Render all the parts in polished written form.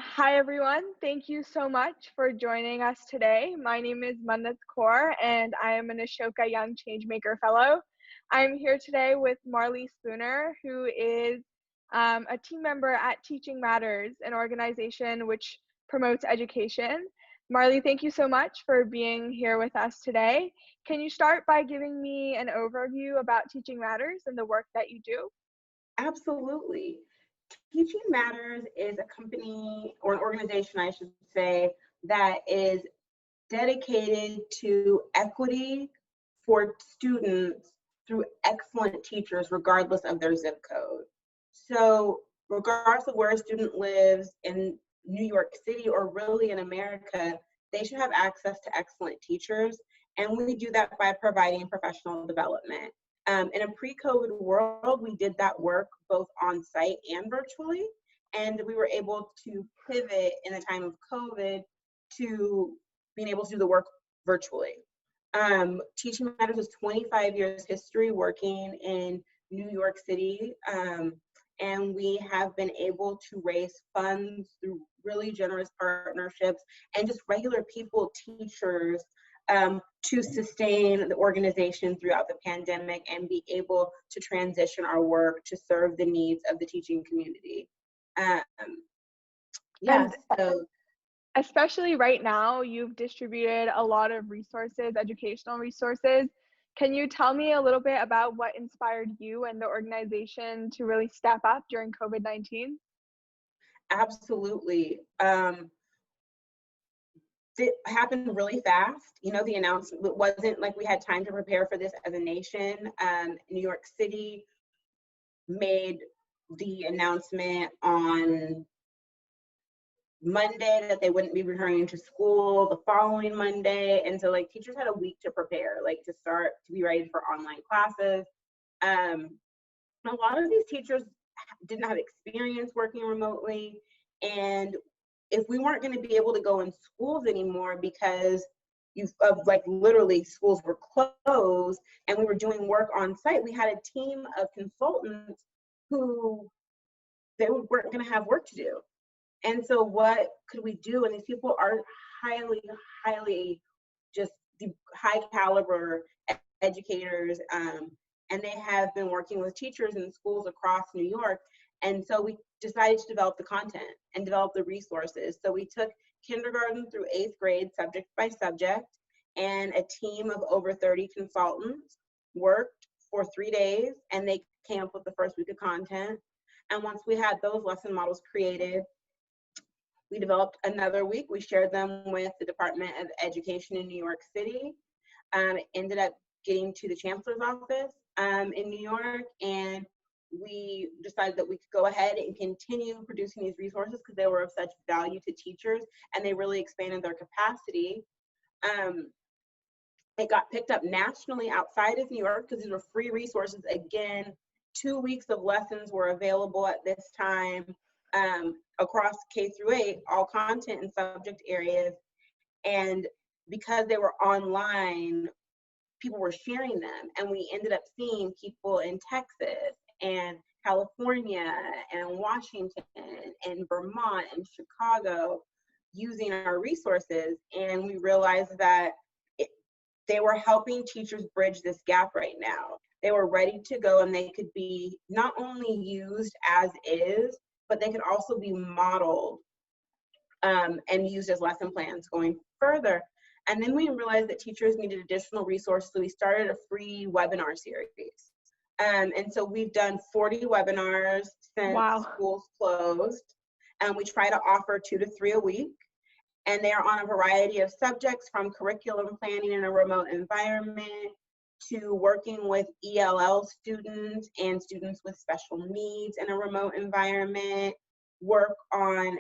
Hi everyone, thank you so much for joining us today. My name is Manat Kaur and I am an Ashoka Young Changemaker Fellow. I'm here today with Marley Spooner, who is a team member at Teaching Matters, an organization which promotes education. Marley, thank you so much for being here with us today. Can you start by giving me an overview about Teaching Matters and the work that you do? Absolutely. Teaching Matters is a company or an organization, I should say, that is dedicated to equity for students through excellent teachers, regardless of their zip code. So, regardless of where a student lives in New York City or really in America, they should have access to excellent teachers. And we do that by providing professional development. In a pre-COVID world, we did that work both on site and virtually, and we were able to pivot in the time of COVID to being able to do the work virtually. Teaching Matters has 25 years history working in New York City, and we have been able to raise funds through really generous partnerships and just regular people, teachers, to sustain the organization throughout the pandemic and be able to transition our work to serve the needs of the teaching community. Um, And yes, so especially right now, you've distributed a lot of resources, educational resources. Can you tell me a little bit about what inspired you and the organization to really step up during COVID-19? absolutely. It happened really fast. You know, the announcement wasn't like we had time to prepare for this as a nation. New York City made the announcement on Monday that they wouldn't be returning to school the following Monday. And so like teachers had a week to prepare, like to start to be ready for online classes. A lot of these teachers didn't have experience working remotely. And if we weren't going to be able to go in schools anymore because like literally schools were closed and we were doing work on site, we had a team of consultants who they weren't going to have work to do. And so what could we do? And these people are highly just high caliber educators, and they have been working with teachers in schools across New York. And so we decided to develop the content and develop the resources. So we took kindergarten through 8th grade, subject by subject, and a team of over 30 consultants worked for 3 days, and they came up with the first week of content. And once we had those lesson models created, we developed another week. We shared them with the Department of Education in New York City. It ended up getting to the Chancellor's office in New York, and we decided that we could go ahead and continue producing these resources because they were of such value to teachers and they really expanded their capacity. It got picked up nationally outside of New York because these were free resources. Again, 2 weeks of lessons were available at this time across K through 8, all content and subject areas. And because they were online, people were sharing them. And we ended up seeing people in Texas and California and Washington and Vermont and Chicago using our resources. And we realized that they were helping teachers bridge this gap right now. They were ready to go and they could be not only used as is, but they could also be modeled and used as lesson plans going further. And then we realized that teachers needed additional resources, so we started a free webinar series. And so we've done 40 webinars since schools closed, and we try to offer 2 to 3 a week. And they are on a variety of subjects, from curriculum planning in a remote environment to working with ELL students and students with special needs in a remote environment, work on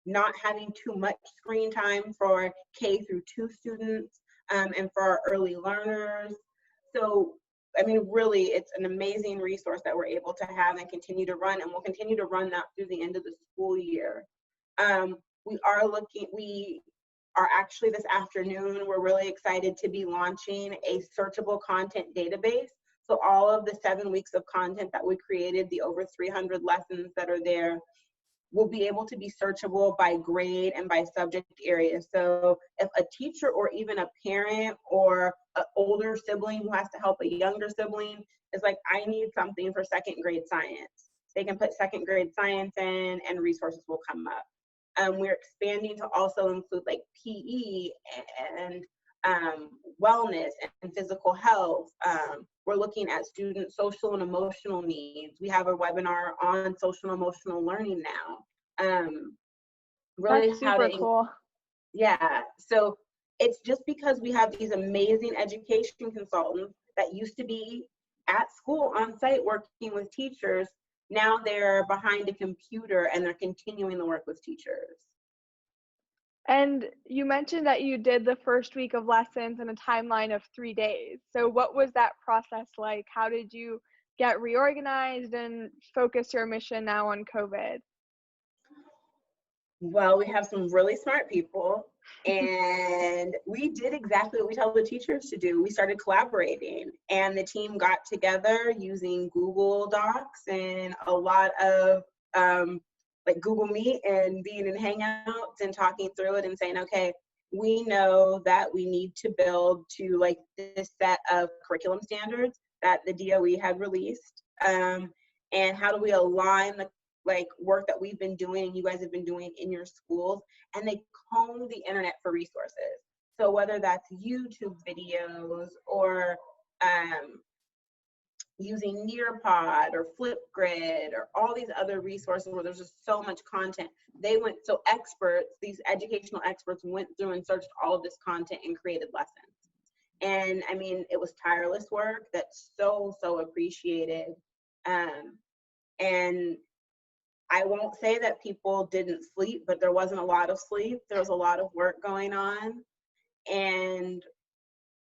not having too much screen time for K through 2 students and for our early learners. So, I mean, really, it's an amazing resource that we're able to have and continue to run, and we'll continue to run that through the end of the school year. We are actually this afternoon, we're really excited to be launching a searchable content database. So all of the 7 weeks of content that we created, the over 300 lessons that are there, will be able to be searchable by grade and by subject area. So if a teacher or even a parent or an older sibling who has to help a younger sibling is like, I need something for second grade science, they can put second grade science in and resources will come up. We're expanding to also include like PE and wellness and physical health. We're looking at student social and emotional needs. We have a webinar on social and emotional learning now. Really That's how super to, cool. yeah. So it's just because we have these amazing education consultants that used to be at school on site working with teachers. Now they're behind a computer and they're continuing the work with teachers. And you mentioned that you did the first week of lessons in a timeline of 3 days. So what was that process like? How did you get reorganized and focus your mission now on COVID? Well, we have some really smart people, and we did exactly what we tell the teachers to do. We started collaborating, and the team got together using Google Docs and a lot of like Google Meet and being in Hangouts and talking through it and saying, okay, we know that we need to build to like this set of curriculum standards that the DOE had released. And how do we align the like work that we've been doing and you guys have been doing in your schools, and they comb the internet for resources. So whether that's YouTube videos or using Nearpod or Flipgrid or all these other resources where there's just so much content. So experts, these educational experts went through and searched all of this content and created lessons. And I mean, it was tireless work that's so appreciated. And I won't say that people didn't sleep, but there wasn't a lot of sleep. There was a lot of work going on. And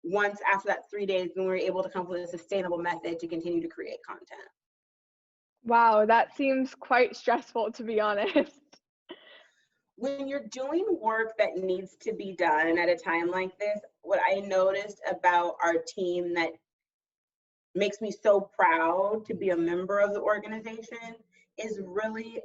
once after that 3 days, then we were able to come up with a sustainable method to continue to create content. Wow, that seems quite stressful, to be honest. When you're doing work that needs to be done at a time like this, what I noticed about our team that makes me so proud to be a member of the organization is really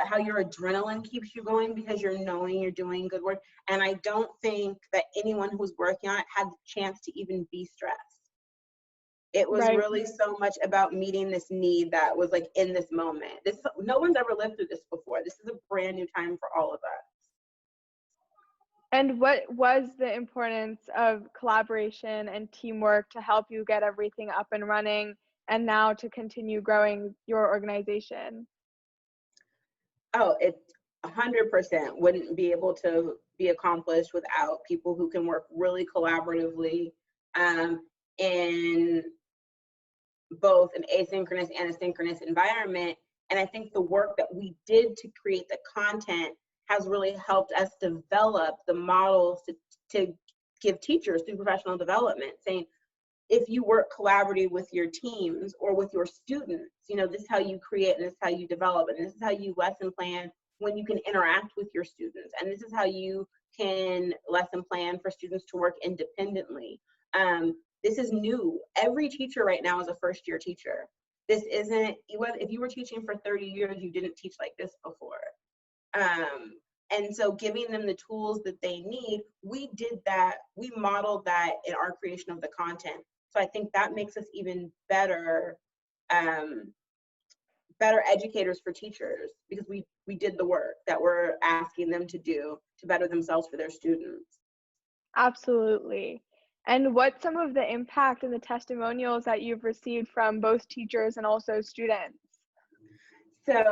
how your adrenaline keeps you going because you're knowing you're doing good work. And I don't think that anyone who's working on it had the chance to even be stressed. It was Right. really so much about meeting this need that was like in this moment. No one's ever lived through this before. This is a brand new time for all of us. And what was the importance of collaboration and teamwork to help you get everything up and running and now to continue growing your organization? Oh, it 100% wouldn't be able to be accomplished without people who can work really collaboratively in both an asynchronous and a synchronous environment. And I think the work that we did to create the content has really helped us develop the models to give teachers through professional development, saying, if you work collaboratively with your teams or with your students, this is how you create and this is how you develop and this is how you lesson plan when you can interact with your students. And this is how you can lesson plan for students to work independently. This is new. Every teacher right now is a first-year teacher. This isn't, if you were teaching for 30 years, you didn't teach like this before. And so giving them the tools that they need, we did that, we modeled that in our creation of the content. So I think that makes us even better educators for teachers because we did the work that we're asking them to do to better themselves for their students. Absolutely. And what's some of the impact and the testimonials that you've received from both teachers and also students? So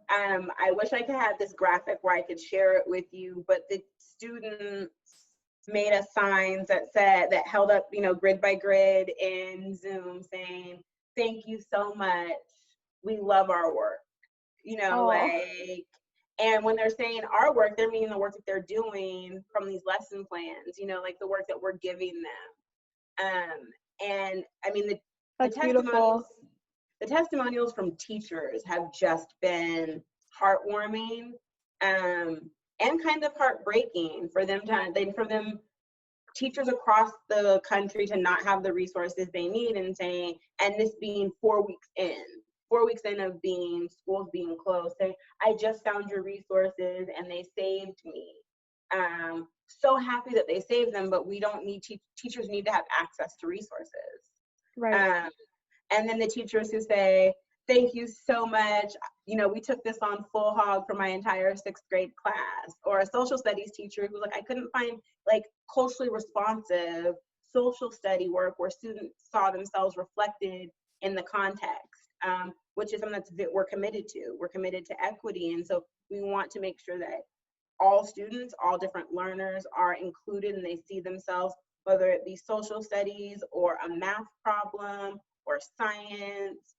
I wish I could have this graphic where I could share it with you, but the students made us signs that held up, grid by grid in Zoom saying, thank you so much. We love our work, and when they're saying our work, they're meaning the work that they're doing from these lesson plans, like the work that we're giving them. And I mean, the testimonials from teachers have just been heartwarming and kind of heartbreaking for them teachers across the country to not have the resources they need and this being 4 weeks in. 4 weeks in of schools being closed, saying, I just found your resources and they saved me. So happy that they saved them, but we don't need, teachers need to have access to resources. Right. And then the teachers who say, thank you so much. We took this on full hog for my entire 6th grade class. Or a social studies teacher who's like, I couldn't find like culturally responsive social study work where students saw themselves reflected in the context, which is something that we're committed to. We're committed to equity. And so we want to make sure that all students, all different learners are included and they see themselves, whether it be social studies or a math problem or science,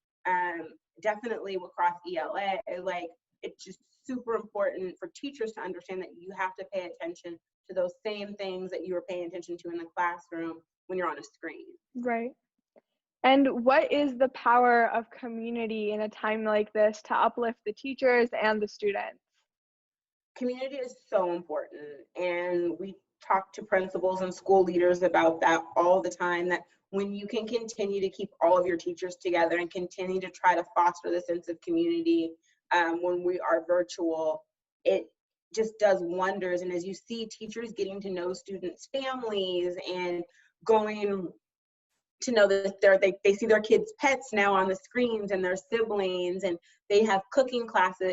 definitely across ELA. Like, it's just super important for teachers to understand that you have to pay attention to those same things that you were paying attention to in the classroom when you're on a screen. Right. And what is the power of community in a time like this to uplift the teachers and the students? Community is so important, and we talk to principals and school leaders about that all the time, that when you can continue to keep all of your teachers together and continue to try to foster the sense of community when we are virtual, it just does wonders. And as you see teachers getting to know students' families and going to know that they see their kids' pets now on the screens and their siblings, and they have cooking classes,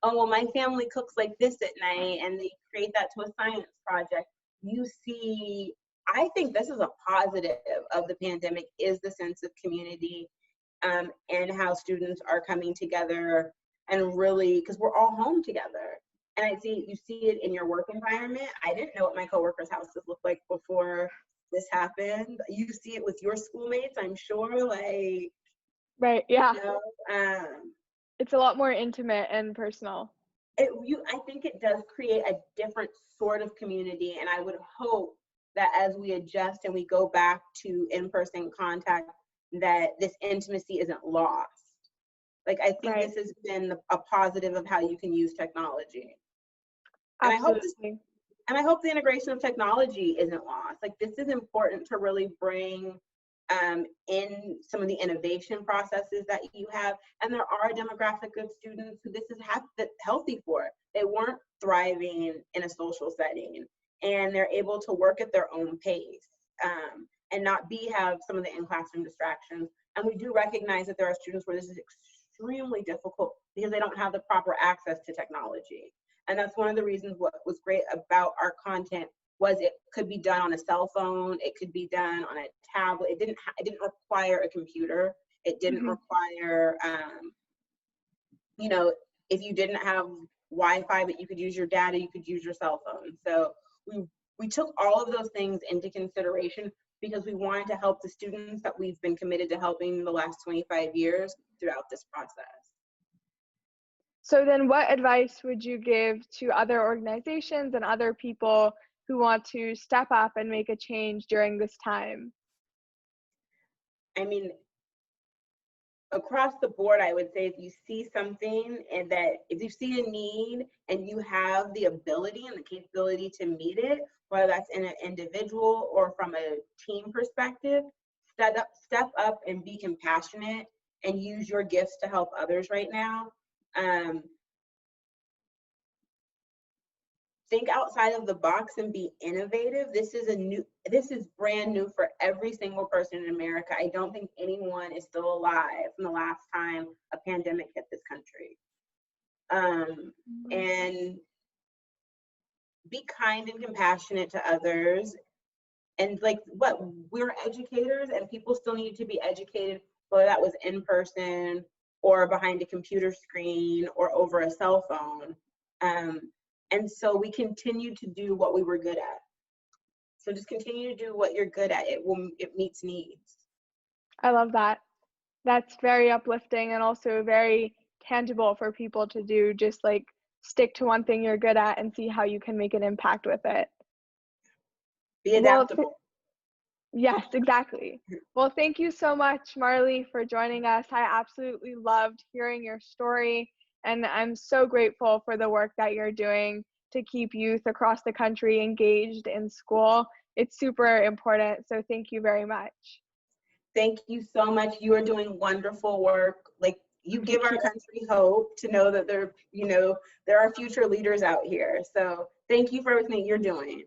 oh, well, my family cooks like this at night, and they create that to a science project. You see, I think this is a positive of the pandemic, is the sense of community, and how students are coming together, and really, because we're all home together. And you see it in your work environment. I didn't know what my coworkers' houses looked like before this happened. You see it with your schoolmates, I'm sure, like, Right, yeah. It's a lot more intimate and personal. I think it does create a different sort of community, and I would hope that as we adjust and we go back to in-person contact, that this intimacy isn't lost. Like, I think Right. this has been a positive of how you can use technology. Absolutely. And I hope the integration of technology isn't lost. Like, this is important to really bring in some of the innovation processes that you have. And there are a demographic of students who this is healthy for. They weren't thriving in a social setting, and they're able to work at their own pace and not have some of the in-classroom distractions. And we do recognize that there are students where this is extremely difficult because they don't have the proper access to technology. And that's one of the reasons what was great about our content was it could be done on a cell phone, it could be done on a tablet. It didn't require a computer. It didn't require, if you didn't have Wi-Fi, but you could use your data, you could use your cell phone. So we took all of those things into consideration because we wanted to help the students that we've been committed to helping the last 25 years throughout this process. So then what advice would you give to other organizations and other people who want to step up and make a change during this time? I mean, across the board, I would say if you see something and if you see a need and you have the ability and the capability to meet it, whether that's in an individual or from a team perspective, step up and be compassionate and use your gifts to help others right now. Think outside of the box and be innovative. This is brand new for every single person in America. I don't think anyone is still alive from the last time a pandemic hit this country. And be kind and compassionate to others. And we're educators, and people still need to be educated, whether that was in person or behind a computer screen or over a cell phone. And so we continue to do what we were good at. So just continue to do what you're good at. It meets needs. I love that. That's very uplifting and also very tangible for people to do. Just like stick to one thing you're good at and see how you can make an impact with it. Be adaptable. Yes, exactly. Well, thank you so much, Marley, for joining us. I absolutely loved hearing your story, and I'm so grateful for the work that you're doing to keep youth across the country engaged in school. It's super important, so thank you very much. Thank you so much. You are doing wonderful work. Like, you give our country hope to know that there are future leaders out here. So thank you for everything you're doing.